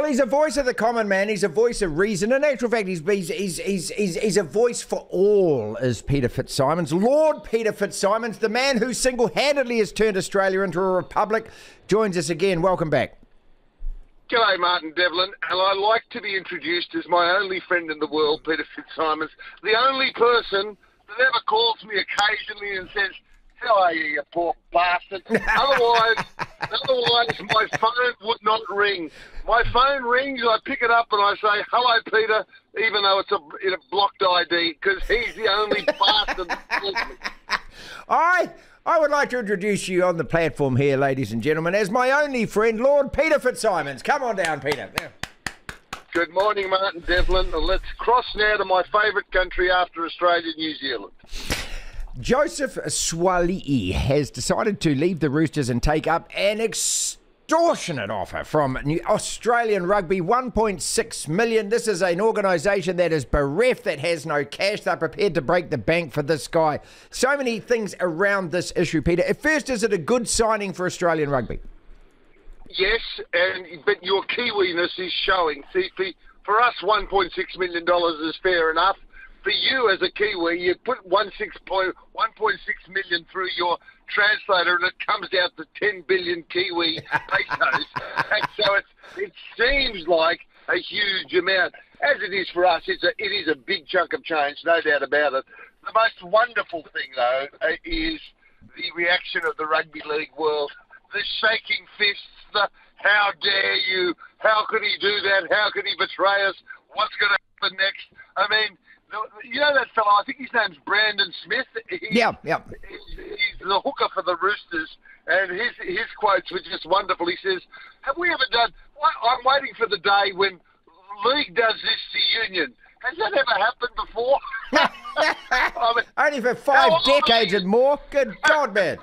Well, he's a voice of the common man. He's a voice of reason. In actual fact, he's a voice for all, is Peter FitzSimons. Lord Peter FitzSimons, the man who single-handedly has turned Australia into a republic, joins us again. Welcome back. G'day, Martin Devlin, and I like to be introduced as my only friend in the world, Peter FitzSimons, the only person that ever calls me occasionally and says, "How are you poor bastard?" Otherwise, my phone would not ring. My phone rings, I pick it up and I say, "Hello, Peter," even though it's in a blocked ID, because he's the only bastard that calls me. I would like to introduce you on the platform here, ladies and gentlemen, as my only friend, Lord Peter FitzSimons. Come on down, Peter. Yeah. Good morning, Martin Devlin. Let's cross now to my favourite country after Australia, New Zealand. Joseph Swali'i has decided to leave the Roosters and take up an extortionate offer from Australian Rugby, 1.6 million. This is an organisation that is bereft, that has no cash. They're prepared to break the bank for this guy. So many things around this issue, Peter. At first, is it a good signing for Australian Rugby? Yes, but your Kiwiness is showing. See, for us, $1.6 million is fair enough. For you as a Kiwi, you put 1.6 million through your translator and it comes out to 10 billion Kiwi pesos. And so it seems like a huge amount. As it is for us, it is a big chunk of change, no doubt about it. The most wonderful thing, though, is the reaction of the rugby league world. The shaking fists, the "how dare you, how could he do that, how could he betray us, what's going to happen next?" I mean, you know that fellow, I think his name's Brandon Smith? Yeah. He's the hooker for the Roosters, and his quotes were just wonderful. He says, "Have we ever done, I'm waiting for the day when league does this to union. Has that ever happened before?" I mean, only for 5 decades and more. Good God, man.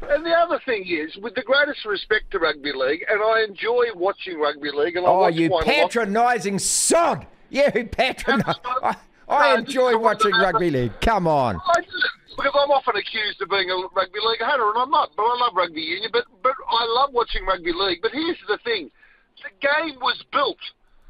And the other thing is, with the greatest respect to rugby league, and I enjoy watching rugby league. And you patronising sod! You patronise. I enjoy watching rugby league. Come on. I do, because I'm often accused of being a rugby league hater, and I'm not. But I love rugby union. But I love watching rugby league. But here's the thing: the game was built.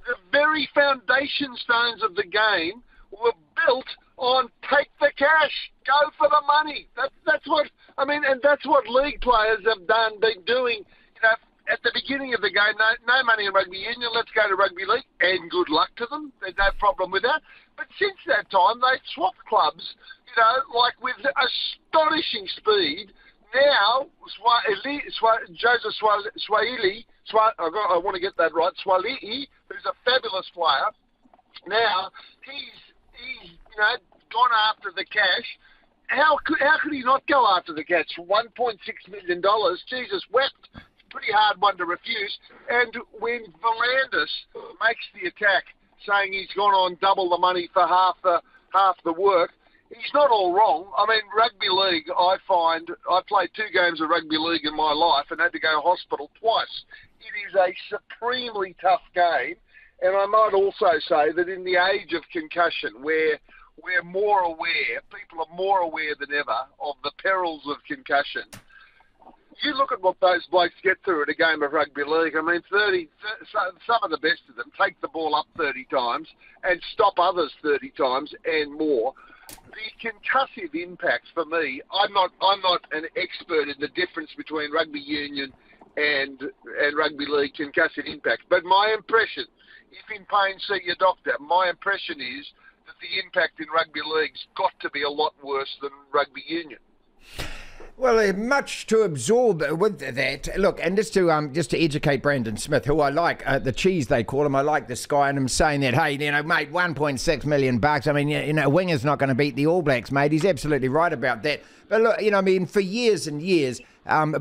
The very foundation stones of the game were built on take the cash, go for the money. That's what I mean, and that's what league players have been doing. You know, at the beginning of the game, no money in rugby union. Let's go to rugby league, and good luck to them. There's no problem with that. But since that time, they've swapped clubs. You know, like with astonishing speed. Now, Joseph Swali'i, I want to get that right, Swali'i, who's a fabulous player. Now he's gone after the cash. How could he not go after the cash? $1.6 million. Jesus wept. It's a pretty hard one to refuse. And when Volandis makes the attack, saying he's gone on double the money for half the work, he's not all wrong. I mean, rugby league, I played 2 games of rugby league in my life and had to go to hospital twice. It is a supremely tough game. And I might also say that in the age of concussion, where we're more aware, people are more aware than ever of the perils of concussion. You look at what those blokes get through at a game of rugby league. I mean, some of the best of them take the ball up 30 times and stop others 30 times and more. The concussive impact for me, I'm not an expert in the difference between rugby union and rugby league concussive impact, but my impression, if in pain, see your doctor. My impression is that the impact in rugby league's got to be a lot worse than rugby union. Well, much to absorb with that. Look, and just to educate Brandon Smith, who I like, the cheese they call him. I like this guy, and him saying that, hey, mate, $1.6 million. I mean, winger's not going to beat the All Blacks, mate. He's absolutely right about that. But look, for years and years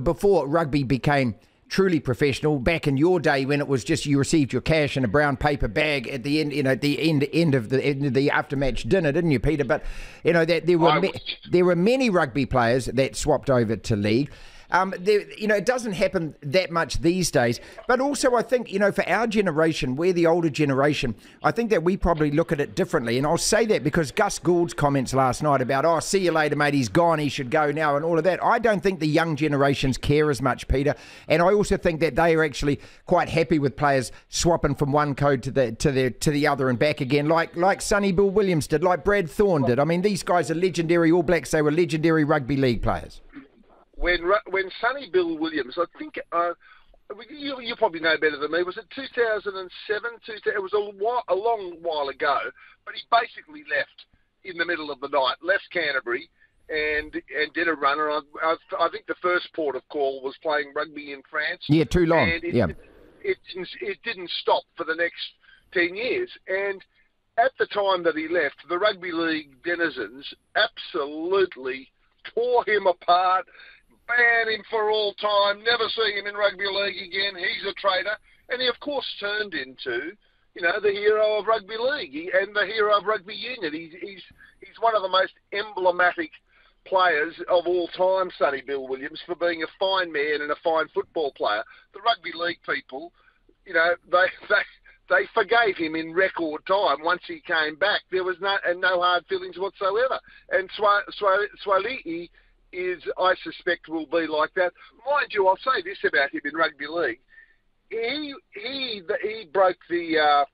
before rugby became truly professional, back in your day when it was just you received your cash in a brown paper bag at the end, at the end of the after-match dinner, didn't you, Peter? But there were many rugby players that swapped over to league. It doesn't happen that much these days. But also, I think, for our generation, we're the older generation, I think that we probably look at it differently. And I'll say that because Gus Gould's comments last night about, oh, see you later, mate, he's gone, he should go now, and all of that. I don't think the young generations care as much, Peter. And I also think that they are actually quite happy with players swapping from one code to the other and back again, like Sonny Bill Williams did, like Brad Thorne did. I mean, these guys are legendary All Blacks. They were legendary rugby league players. When Sonny Bill Williams, I think you probably know better than me. Was it 2007? It was a long while ago, but he basically left in the middle of the night, left Canterbury, and did a run. And I think the first port of call was playing rugby in France. Yeah, Toulon. And it didn't stop for the next 10 years. And at the time that he left, the rugby league denizens absolutely tore him apart, banned him for all time, never see him in rugby league again, he's a traitor. And he, of course, turned into, the hero of rugby league and the hero of rugby union. He's one of the most emblematic players of all time, Sonny Bill Williams, for being a fine man and a fine football player. The rugby league people, they forgave him in record time once he came back. There was no hard feelings whatsoever. And Swali'i I suspect, will be like that. Mind you, I'll say this about him in rugby league. He broke the...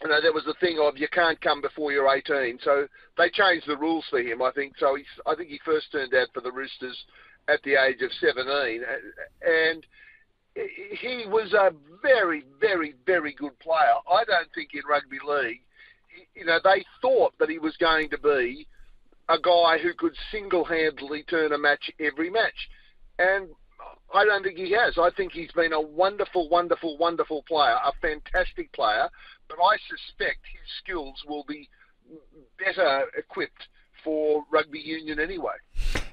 there was the thing of you can't come before you're 18. So they changed the rules for him, I think. So I think he first turned out for the Roosters at the age of 17. And he was a very, very, very good player. I don't think in rugby league, they thought that he was going to be a guy who could single-handedly turn a match every match. And I don't think he has. I think he's been a wonderful, wonderful, wonderful player, a fantastic player, but I suspect his skills will be better equipped for rugby union anyway.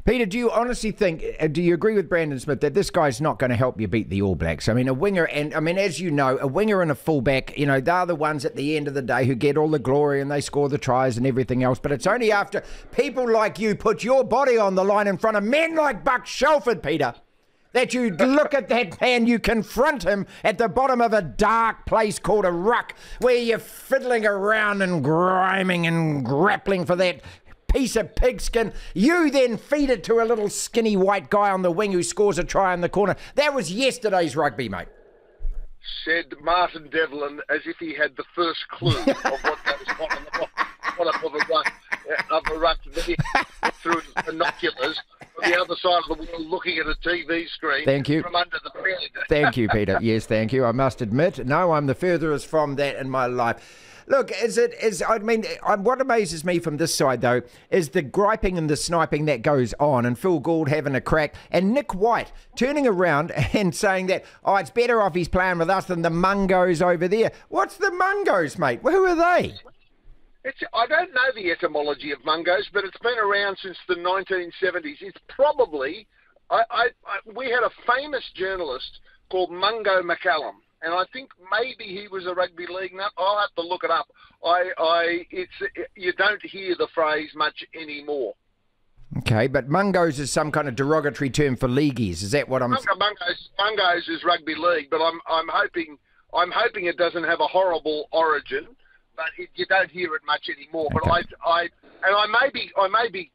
Peter, do you honestly think, do you agree with Brandon Smith that this guy's not going to help you beat the All Blacks? I mean, a winger, and as you know, a winger and a fullback, they're the ones at the end of the day who get all the glory and they score the tries and everything else. But it's only after people like you put your body on the line in front of men like Buck Shelford, Peter, that you look at that man, you confront him at the bottom of a dark place called a ruck, where you're fiddling around and griming and grappling for that piece of pigskin. You then feed it to a little skinny white guy on the wing who scores a try in the corner. That was yesterday's rugby, mate. Said Martin Devlin as if he had the first clue of what goes on in the ruck through his binoculars on the other side of the world looking at a TV screen. Thank you. From under the bed. Thank you, Peter. Yes, thank you. I must admit, no, I'm the furthest from that in my life. Look, what amazes me from this side, though, is the griping and the sniping that goes on, and Phil Gould having a crack, and Nick White turning around and saying that, oh, it's better off he's playing with us than the Mungos over there. What's the Mungos, mate? Who are they? I don't know the etymology of Mungos, but it's been around since the 1970s. It's probably... we had a famous journalist called Mungo McCallum, and I think maybe he was a rugby league nut. I'll have to look it up. You don't hear the phrase much anymore. Okay, but Mungos is some kind of derogatory term for leagueies. Is that what I'm saying? Mungos is rugby league, but I'm hoping it doesn't have a horrible origin. But you don't hear it much anymore. Okay. But I may be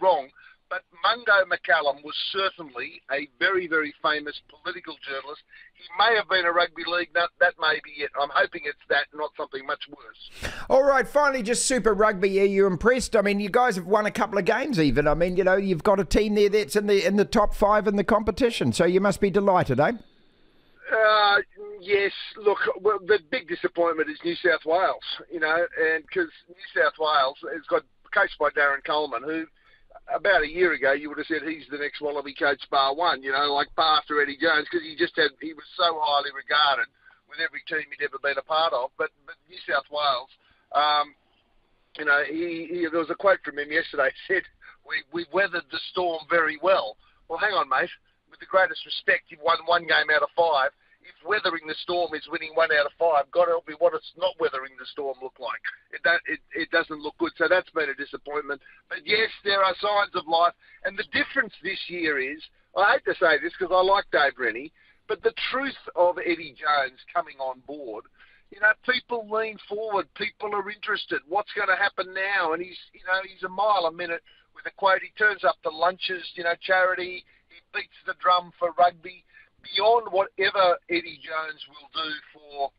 wrong. But Mungo McCallum was certainly a very, very famous political journalist. He may have been a rugby league nut. That may be it. I'm hoping it's that, not something much worse. All right, finally, just Super Rugby. Are you impressed? I mean, you guys have won a couple of games even. I mean, you've got a team there that's in the top 5 in the competition, so you must be delighted, eh? Yes. Look, the big disappointment is New South Wales, and because New South Wales has got coached by Darren Coleman, who about a year ago you would have said he's the next Wallaby coach bar one, like bar after Eddie Jones, because he was so highly regarded with every team he'd ever been a part of. But New South Wales, there was a quote from him yesterday. He said, we weathered the storm very well. Well, hang on, mate. With the greatest respect, you've won one game out of 5. If weathering the storm is winning 1 out of 5, God help me, what does not weathering the storm look like? It doesn't look good. So that's been a disappointment. But yes, there are signs of life. And the difference this year is I hate to say this because I like Dave Rennie, but the truth of Eddie Jones coming on board, people lean forward, people are interested. What's going to happen now? And he's a mile a minute with a quote. He turns up to lunches, charity. He beats the drum for rugby. Beyond whatever Eddie Jones will do for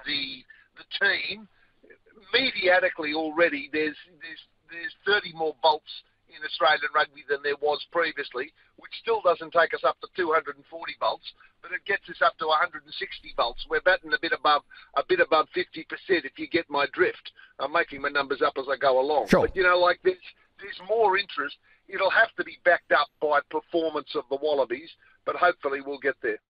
the team, mediatically already there's 30 more bolts in Australian rugby than there was previously, which still doesn't take us up to 240 bolts, but it gets us up to 160 bolts. We're batting a bit above 50%, if you get my drift. I'm making my numbers up as I go along. Sure. But there's more interest. It'll have to be backed up by performance of the Wallabies, but hopefully we'll get there.